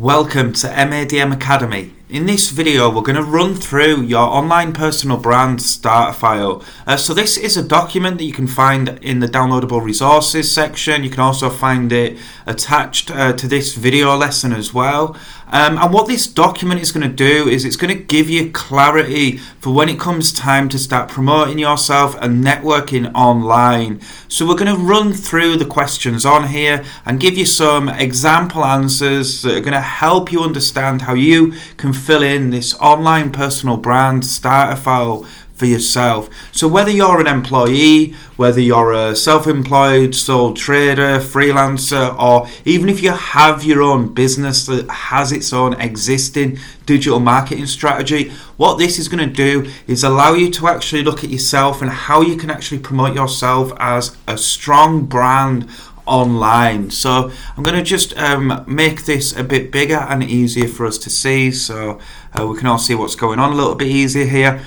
Welcome to MADM Academy. In this video we're going to run through your online personal brand starter file. So this is a document that you can find in the downloadable resources section. You can also find it attached to this video lesson as well. And what this document is going to do is it's going to give you clarity for when it comes time to start promoting yourself and networking online. So we're going to run through the questions on here and give you some example answers that are going to help you understand how you can fill in this online personal brand starter file for yourself. So whether you're an employee, whether you're a self-employed, sole trader, freelancer, or even if you have your own business that has its own existing digital marketing strategy, what this is going to do is allow you to actually look at yourself and how you can actually promote yourself as a strong brand online. So I'm going to just make this a bit bigger and easier for us to see, so we can all see what's going on a little bit easier here.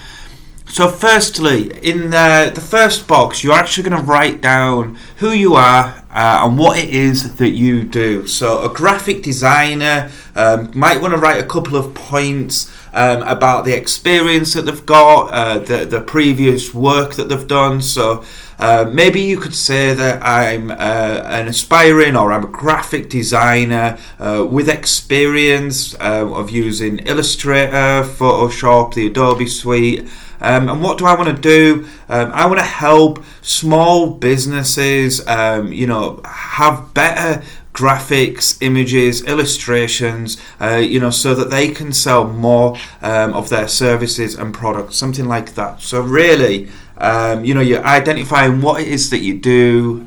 So firstly, in the first box, you're actually going to write down who you are and what it is that you do. So a graphic designer might want to write a couple of points about the experience that they've got, the previous work that they've done. So maybe you could say that I'm an aspiring, or I'm a graphic designer with experience of using Illustrator, Photoshop, the Adobe Suite. And what do I want to do? I want to help small businesses, have better graphics, images, illustrations, so that they can sell more of their services and products, something like that. So really, you're identifying what it is that you do,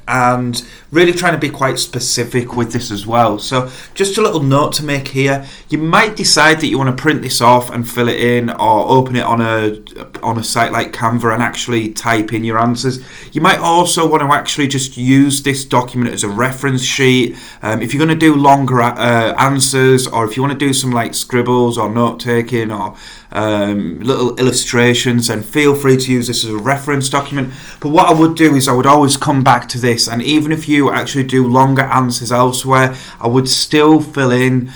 and really trying to be quite specific with this as well. So just a little note to make here: you might decide that you want to print this off and fill it in, or open it on a site like Canva and actually type in your answers. You might also want to actually just use this document as a reference sheet if you're going to do longer answers, or if you want to do some like scribbles or note taking or little illustrations, and feel free to use this as a reference document. But what I would do is I would always come back to this, and even if you actually do longer answers elsewhere, I would still fill in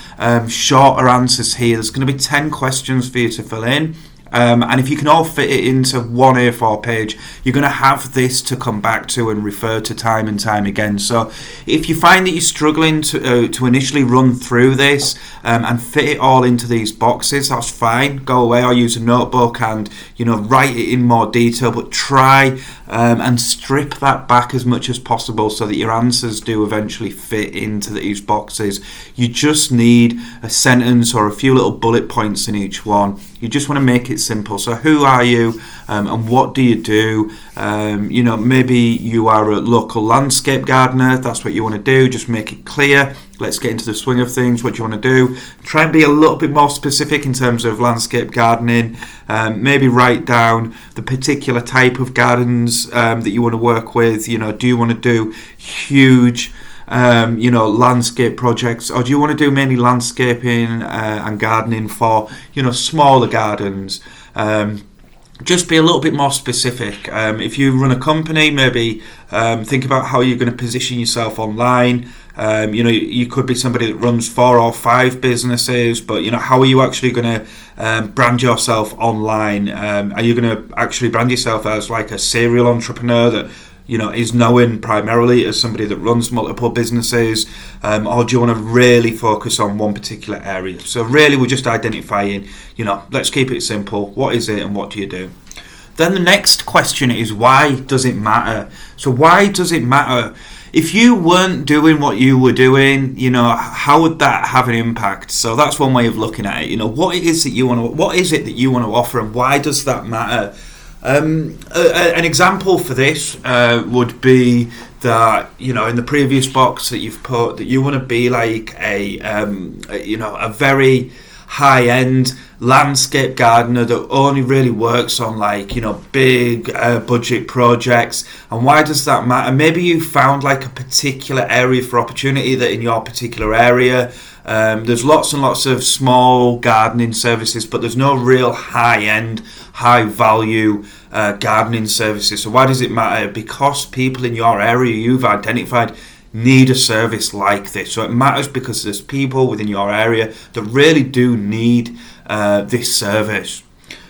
shorter answers here. There's going to be 10 questions for you to fill in. And if you can all fit it into one A4 page, you're going to have this to come back to and refer to time and time again. So if you find that you're struggling to initially run through this and fit it all into these boxes, that's fine. Go away or use a notebook and write it in more detail, but try and strip that back as much as possible so that your answers do eventually fit into these boxes. You just need a sentence or a few little bullet points in each one. You just want to make it simple. So who are you and what do you do? Maybe you are a local landscape gardener. That's what you want to do. Just make it clear. Let's get into the swing of things. What do you want to do? Try and be a little bit more specific in terms of landscape gardening. Maybe write down the particular type of gardens that you want to work with. Do you want to do huge landscape projects, or do you want to do mainly landscaping and gardening for smaller gardens? Just be a little bit more specific. If you run a company, maybe think about how you're going to position yourself online. You could be somebody that runs 4 or 5 businesses, but how are you actually going to brand yourself online? Are you going to actually brand yourself as like a serial entrepreneur that is known primarily as somebody that runs multiple businesses, or do you want to really focus on one particular area? So really we're just identifying, let's keep it simple. What is it and what do you do? Then the next question is, why does it matter? So why does it matter? If you weren't doing what you were doing, how would that have an impact? So that's one way of looking at it. What is it that you want to offer, and why does that matter? An example for this would be that in the previous box that you've put that you want to be like a very high-end landscape gardener that only really works on big budget projects. And why does that matter? Maybe you found like a particular area for opportunity that in your particular area there's lots and lots of small gardening services, but there's no real high-end, high-value gardening services. So why does it matter? Because people in your area you've identified need a service like this. So it matters because there's people within your area that really do need this service.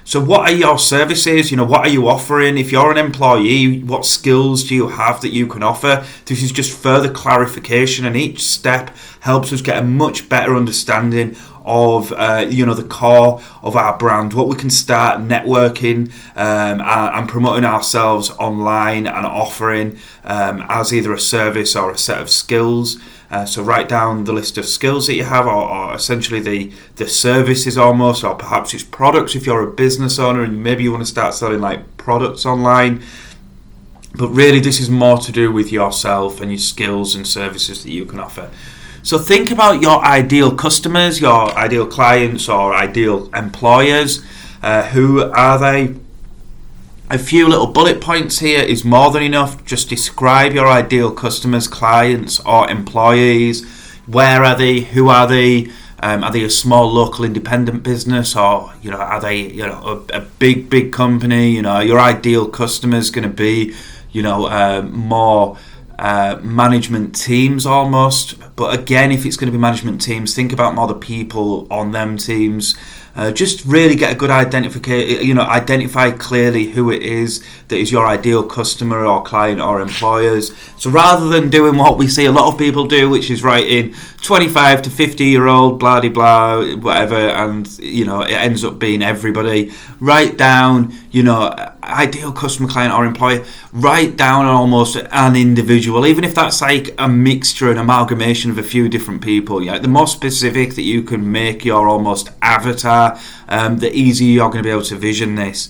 So what are your services? What are you offering? If you're an employee, what skills do you have that you can offer? This is just further clarification, and each step helps us get a much better understanding of the core of our brand, what we can start networking and promoting ourselves online and offering as either a service or a set of skills. So write down the list of skills that you have, or essentially the services almost, or perhaps it's products if you're a business owner and maybe you want to start selling like products online. But really this is more to do with yourself and your skills and services that you can offer. So think about your ideal customers, your ideal clients or ideal employers. Who are they? A few little bullet points here is more than enough. Just describe your ideal customers, clients or employees. Where are they? Who are they? Are they a small local independent business, or are they a big company? Are your ideal customers going to be more management teams almost? But again, if it's going to be management teams, think about more the people on them teams. Just really get a good identify clearly who it is that is your ideal customer or client or employers. So rather than doing what we see a lot of people do, which is writing 25 to 50 year old blah de blah whatever, and it ends up being everybody, write down ideal customer, client or employer. Write down almost an individual, even if that's like a mixture, an amalgamation of a few different people. The more specific that you can make your almost avatar, the easier you're going to be able to vision this.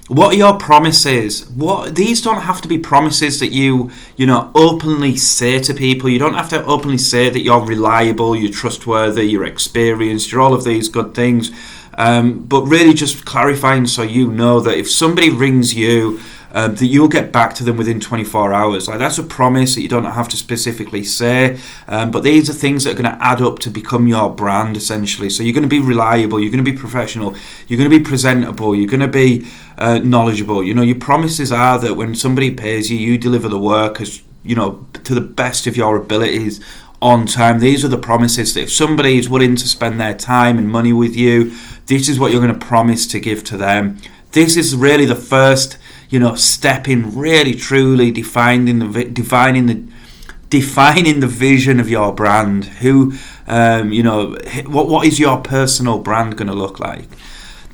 What are your promises? These don't have to be promises that you openly say to people. You don't have to openly say that you're reliable, you're trustworthy, you're experienced, you're all of these good things. But really just clarifying so that if somebody rings you, that you'll get back to them within 24 hours. Like, that's a promise that you don't have to specifically say, but these are things that are going to add up to become your brand essentially. So you're going to be reliable, you're going to be professional, you're going to be presentable, you're going to be knowledgeable. Your promises are that when somebody pays you, you deliver the work as to the best of your abilities on time. These are the promises that if somebody is willing to spend their time and money with you, this is what you're going to promise to give to them. This is really the first step in really truly defining the vision of your brand. What is your personal brand going to look like?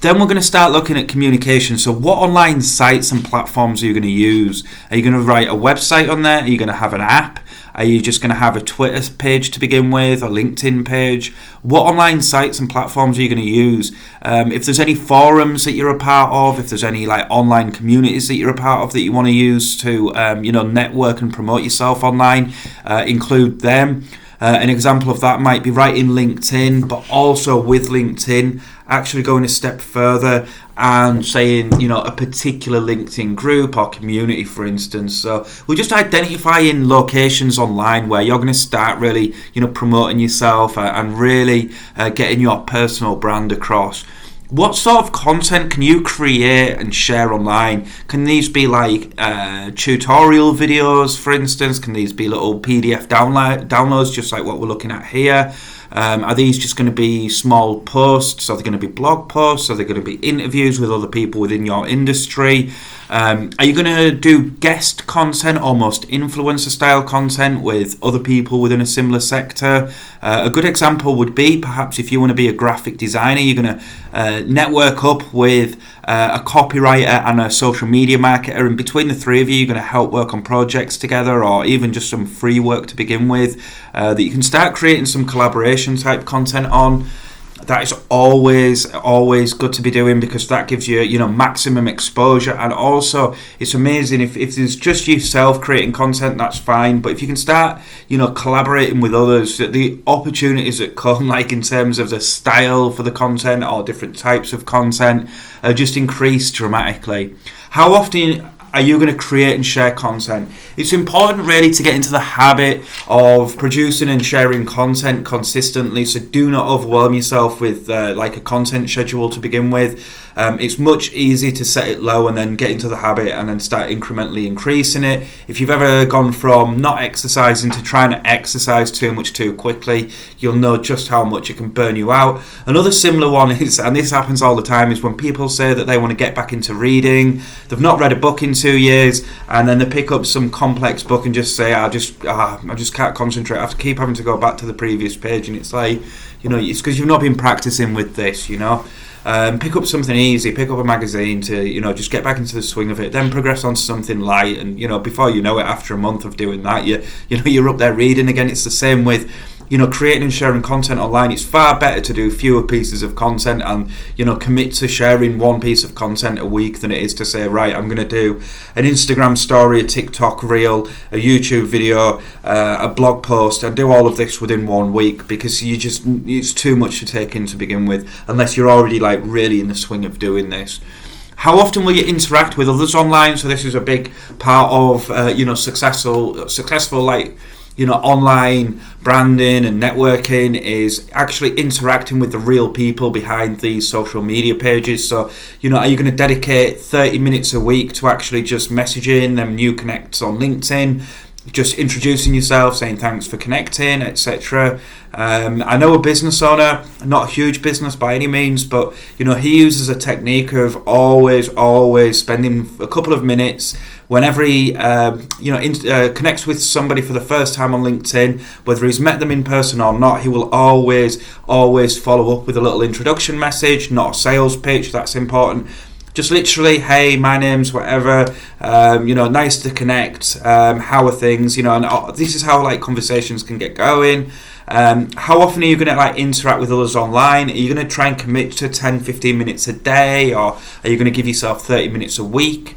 Then we're going to start looking at communication. So what online sites and platforms are you going to use? Are you going to write a website on there? Are you going to have an app? Are you just going to have a Twitter page to begin with, a LinkedIn page? What online sites and platforms are you going to use? If there's any forums that you're a part of, if there's any like online communities that you're a part of that you want to use to network and promote yourself online, include them. An example of that might be writing LinkedIn, but also with LinkedIn, actually going a step further and saying, a particular LinkedIn group or community, for instance. So we're just identifying locations online where you're going to start really, promoting yourself and really getting your personal brand across. What sort of content can you create and share online? Can these be like tutorial videos, for instance? Can these be little PDF downloads, just like what we're looking at here? Are these just going to be small posts? Are they going to be blog posts? Are they going to be interviews with other people within your industry? Are you going to do guest content, almost influencer style content with other people within a similar sector? A good example would be perhaps if you want to be a graphic designer, you're going to network up with a copywriter and a social media marketer, and between the three of you, you're going to help work on projects together, or even just some free work to begin with, that you can start creating some collaboration type content on. That is always good to be doing, because that gives you, maximum exposure. And also, it's amazing if there's just yourself creating content, that's fine. But if you can start, collaborating with others, the opportunities that come, like in terms of the style for the content or different types of content, just increase dramatically. How often are you going to create and share content? It's important really to get into the habit of producing and sharing content consistently, so do not overwhelm yourself with like a content schedule to begin with. It's much easier to set it low and then get into the habit and then start incrementally increasing it. If you've ever gone from not exercising to trying to exercise too much too quickly, you'll know just how much it can burn you out. Another similar one is, and this happens all the time, is when people say that they want to get back into reading. They've not read a book in 2 years, and then they pick up some complex book and just say, I just can't concentrate. I have to keep having to go back to the previous page, and it's like, it's because you've not been practicing with this, Pick up something easy, pick up a magazine to, just get back into the swing of it, then progress on to something light, and, before you know it, after a month of doing that, you're up there reading again. It's the same with, creating and sharing content online. It's far better to do fewer pieces of content and, commit to sharing one piece of content a week than it is to say, right, I'm going to do an Instagram story, a TikTok reel, a YouTube video, a blog post, and do all of this within 1 week, because it's too much to take in to begin with, unless you're already like really in the swing of doing this. How often will you interact with others online? So this is a big part of, successful like, online branding and networking, is actually interacting with the real people behind these social media pages. So, are you going to dedicate 30 minutes a week to actually just messaging them new connects on LinkedIn, just introducing yourself, saying thanks for connecting, etc. I know a business owner, not a huge business by any means, but he uses a technique of always spending a couple of minutes whenever he connects with somebody for the first time on LinkedIn, whether he's met them in person or not. He will always follow up with a little introduction message, not a sales pitch. That's important. Just literally, hey, my name's whatever, nice to connect, how are things, and this is how like conversations can get going. How often are you going to like interact with others online? Are you going to try and commit to 10-15 minutes a day, or are you going to give yourself 30 minutes a week?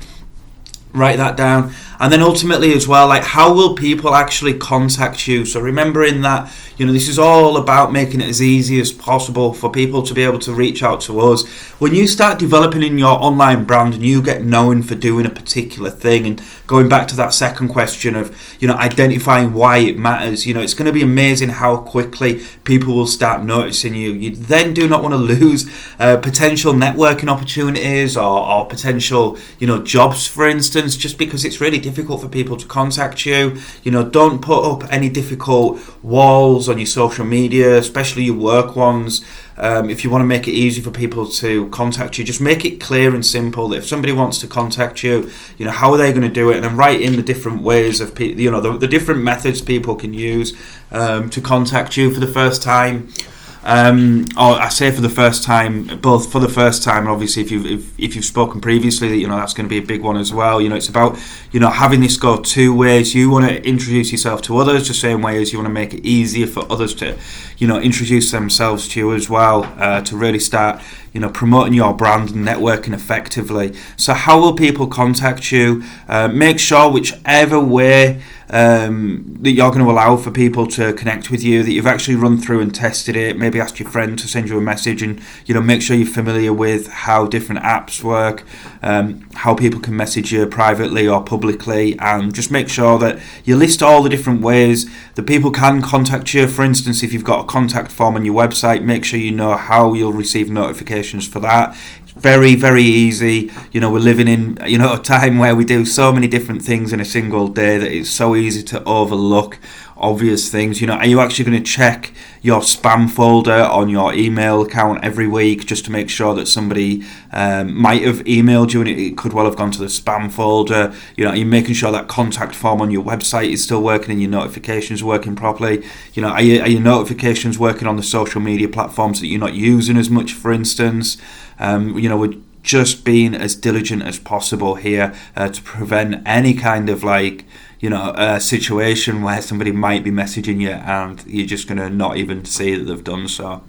Write that down. And then ultimately as well, like, how will people actually contact you? So remembering that, this is all about making it as easy as possible for people to be able to reach out to us. When you start developing in your online brand and you get known for doing a particular thing, and going back to that second question of, identifying why it matters, it's going to be amazing how quickly people will start noticing you. You then do not want to lose potential networking opportunities or potential, jobs, for instance, just because it's really difficult for people to contact you. Don't put up any difficult walls on your social media, especially your work ones. If you want to make it easy for people to contact you, just make it clear and simple that if somebody wants to contact you, how are they going to do it? And then write in the different ways of the different methods people can use to contact you for the first time. Or I say for the first time, both for the first time, and obviously if you've spoken previously, that's going to be a big one as well. It's about having this go two ways. You want to introduce yourself to others the same way as you want to make it easier for others to introduce themselves to you as well, to really start promoting your brand and networking effectively. So how will people contact you? Make sure whichever way that you're going to allow for people to connect with you, that you've actually run through and tested it. Maybe ask your friend to send you a message, and make sure you're familiar with how different apps work, how people can message you privately or publicly, and just make sure that you list all the different ways that people can contact you. For instance, if you've got a contact form on your website, make sure you know how you'll receive notifications for that. Very, very easy. We're living in, a time where we do so many different things in a single day that it's so easy to overlook obvious things. Are you actually going to check your spam folder on your email account every week just to make sure that somebody might have emailed you and it could well have gone to the spam folder? Are you making sure that contact form on your website is still working and your notifications working properly? Are your notifications working on the social media platforms that you're not using as much, for instance? We're just being as diligent as possible here to prevent any kind of a situation where somebody might be messaging you and you're just going to not even see that they've done so.